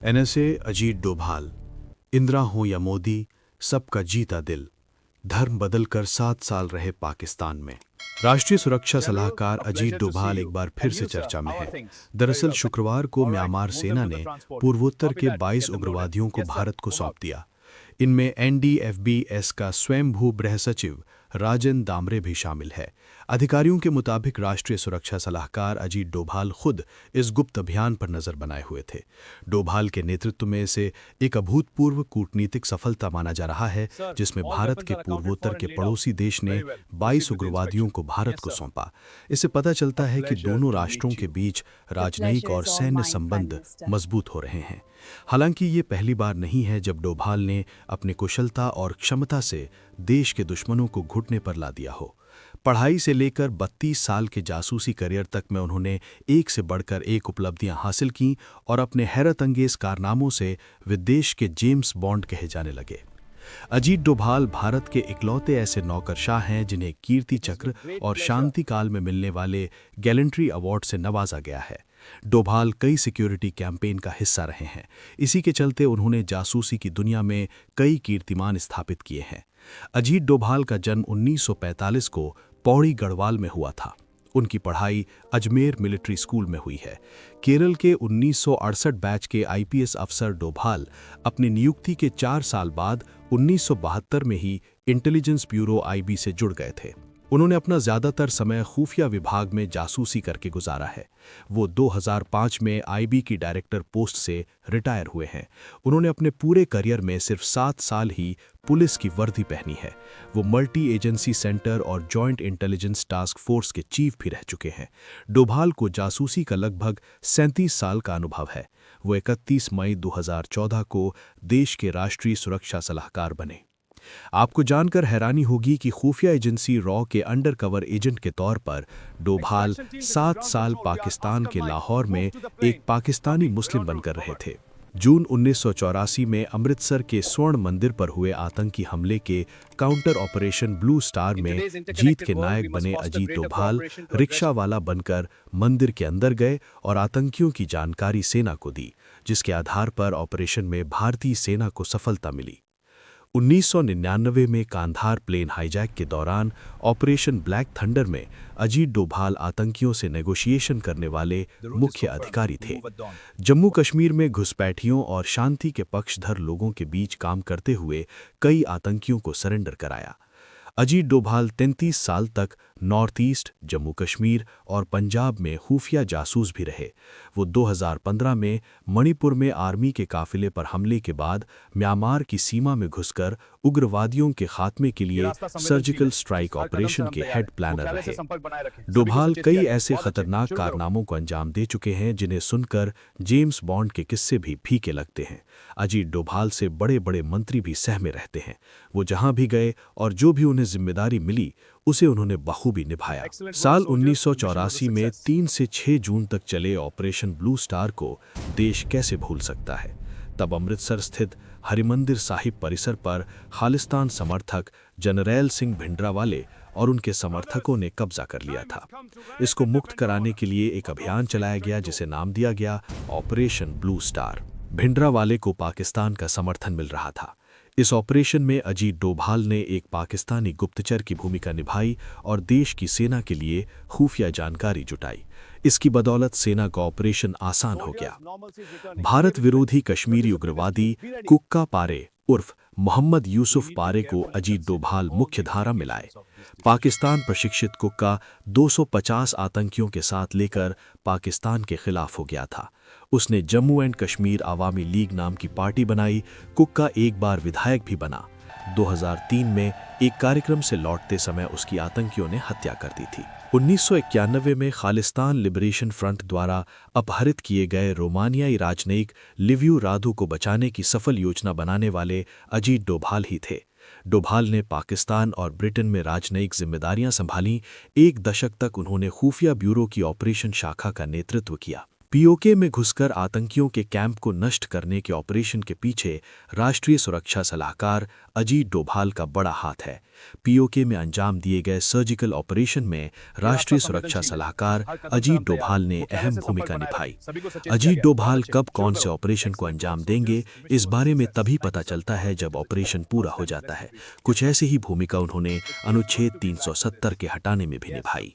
NSA Ajit Doval. Indira हो या मोदी, सबका जीता दिल। धर्म बदलकर 7 साल रहे पाकिस्तान में। राष्ट्रीय सुरक्षा सलाहकार अजीत डोभाल एक बार फिर से चर्चा में है। दरअसल शुक्रवार को म्यांमार सेना ने पूर्वोत्तर के 22 उग्रवादियों को भारत को सौंप दिया। इनमें एनडीएफबीएस का स्वयंभू गृह सचिव राजन दामरे भी शामिल है। अधिकारियों के मुताबिक राष्ट्रीय सुरक्षा सलाहकार अजीत डोभाल खुद इस गुप्त अभियान पर नजर बनाए हुए थे। डोभाल के नेतृत्व में इसे एक अभूतपूर्व कूटनीतिक सफलता माना जा रहा है, जिसमें भारत के पूर्वोत्तर के पड़ोसी देश ने 22 उग्रवादियों को भारत को सौंपा। इससे पता चलता है कि दोनों राष्ट्रों के बीच राजनयिक और सैन्य संबंध मजबूत हो रहे हैं। हालांकि ये पहली बार नहीं है जब डोभाल ने अपनी कुशलता और क्षमता से देश के दुश्मनों को घुटने पर ला दिया हो। पढ़ाई से लेकर 32 साल के जासूसी करियर तक में उन्होंने एक से बढ़कर एक उपलब्धियां हासिल की और अपने हैरत अंगेज कारनामों से विदेश के जेम्स बॉन्ड कहे जाने लगे। अजीत डोभाल भारत के इकलौते ऐसे नौकरशाह हैं जिन्हें कीर्ति चक्र और शांति काल में मिलने वाले गैलेंट्री अवार्ड से नवाजा गया है। डोभाल कई सिक्योरिटी कैंपेन का हिस्सा रहे हैं। इसी के चलते उन्होंने जासूसी की दुनिया में कई कीर्तिमान स्थापित किए हैं। अजीत डोभाल का जन्म 1945 को पौड़ी गढ़वाल में हुआ था। उनकी पढ़ाई अजमेर मिलिट्री स्कूल में हुई है। केरल के 1968 बैच के आईपीएस अफसर डोभाल अपनी नियुक्ति के 4 साल बाद 1972 में ही इंटेलिजेंस ब्यूरो आईबी से जुड़ गए थे। उन्होंने अपना ज्यादातर समय खुफिया विभाग में जासूसी करके गुजारा है। वो 2005 में आईबी की डायरेक्टर पोस्ट से रिटायर हुए हैं। उन्होंने अपने पूरे करियर में सिर्फ 7 साल ही पुलिस की वर्दी पहनी है। वो मल्टी एजेंसी सेंटर और जॉइंट इंटेलिजेंस टास्क फोर्स के चीफ भी रह चुके हैं। डोभाल को जासूसी का लगभग 37 साल का अनुभव है। वो 31 मई 2014 को देश के राष्ट्रीय सुरक्षा सलाहकार बने। आपको जानकर हैरानी होगी कि खुफिया एजेंसी रॉ के अंडर कवर एजेंट के तौर पर डोभाल 7 साल पाकिस्तान के लाहौर में एक पाकिस्तानी मुस्लिम बनकर रहे थे। जून 1984 में अमृतसर के स्वर्ण मंदिर पर हुए आतंकी हमले के काउंटर ऑपरेशन ब्लू स्टार में जीत के नायक बने अजीत डोभाल रिक्शा वाला बनकर मंदिर के अंदर गए और आतंकियों की जानकारी सेना को दी, जिसके आधार पर ऑपरेशन में भारतीय सेना को सफलता मिली। 1999 में कांधार प्लेन हाईजैक के दौरान ऑपरेशन ब्लैक थंडर में अजीत डोभाल आतंकियों से नेगोशिएशन करने वाले मुख्य अधिकारी थे। जम्मू कश्मीर में घुसपैठियों और शांति के पक्षधर लोगों के बीच काम करते हुए कई आतंकियों को सरेंडर कराया। अजीत डोभाल 33 साल तक नॉर्थ ईस्ट, जम्मू कश्मीर और पंजाब में खुफिया जासूस भी रहे। वो 2015 में मणिपुर में आर्मी के काफिले पर हमले के बाद म्यांमार की सीमा में घुसकर उग्रवादियों के खात्मे के लिए सर्जिकल स्ट्राइक ऑपरेशन के हेड प्लानर रहे। डोभाल कई ऐसे खतरनाक कारनामों को अंजाम दे चुके हैं जिन्हें सुनकर जेम्स बॉन्ड के किस्से भी फीके लगते हैं। अजीत डोभाल से बड़े बड़े मंत्री भी सहमे रहते हैं। वो जहां भी गए और जो भी उन्हें जिम्मेदारी मिली उसे उन्होंने बखूबी निभाया। साल 1984 में 3 से 6 जून तक चले ऑपरेशन ब्लू स्टार को देश कैसे भूल सकता है। तब अमृतसर स्थित हरिमंदिर साहिब परिसर पर खालिस्तान समर्थक जनरैल सिंह भिंडरावाले और उनके समर्थकों ने कब्जा कर लिया था। इसको मुक्त कराने के लिए एक अभियान चलाया गया जिसे नाम दिया गया ऑपरेशन ब्लू स्टार। भिंडरावाले को पाकिस्तान का समर्थन मिल रहा था। इस ऑपरेशन में अजीत डोभाल ने एक पाकिस्तानी गुप्तचर की भूमिका निभाई और देश की सेना के लिए खुफिया जानकारी जुटाई। इसकी बदौलत सेना का ऑपरेशन आसान हो गया। भारत विरोधी कश्मीरी उग्रवादी कुक्का पारे उर्फ मोहम्मद यूसुफ पारे को अजीत डोभाल मुख्य धारा में लाए। पाकिस्तान प्रशिक्षित कुक्का 250 आतंकियों के साथ लेकर पाकिस्तान के खिलाफ हो गया था। उसने जम्मू एंड कश्मीर आवामी लीग नाम की पार्टी बनाई। कुक्का एक बार विधायक भी बना। 2003 में एक कार्यक्रम से लौटते समय उसकी आतंकियों ने हत्या कर दी थी। 1991 में खालिस्तान लिबरेशन फ्रंट द्वारा अपहरित किए गए रोमानियाई राजनयिक लिवियू राधु को बचाने की सफल योजना बनाने वाले अजीत डोभाल ही थे। डोभाल ने पाकिस्तान और ब्रिटेन में राजनयिक जिम्मेदारियां संभालीं। 1 दशक तक उन्होंने खुफिया ब्यूरो की ऑपरेशन शाखा का नेतृत्व किया। पीओके में घुसकर आतंकियों के कैंप को नष्ट करने के ऑपरेशन के पीछे राष्ट्रीय सुरक्षा सलाहकार अजीत डोभाल का बड़ा हाथ है। पीओके में अंजाम दिए गए सर्जिकल ऑपरेशन में राष्ट्रीय सुरक्षा सलाहकार अजीत डोभाल ने अहम भूमिका निभाई। अजीत डोभाल कब कौन से ऑपरेशन को अंजाम देंगे, इस बारे में तभी पता चलता है जब ऑपरेशन पूरा हो जाता है। कुछ ऐसी ही भूमिका उन्होंने अनुच्छेद 370 के हटाने में भी निभाई।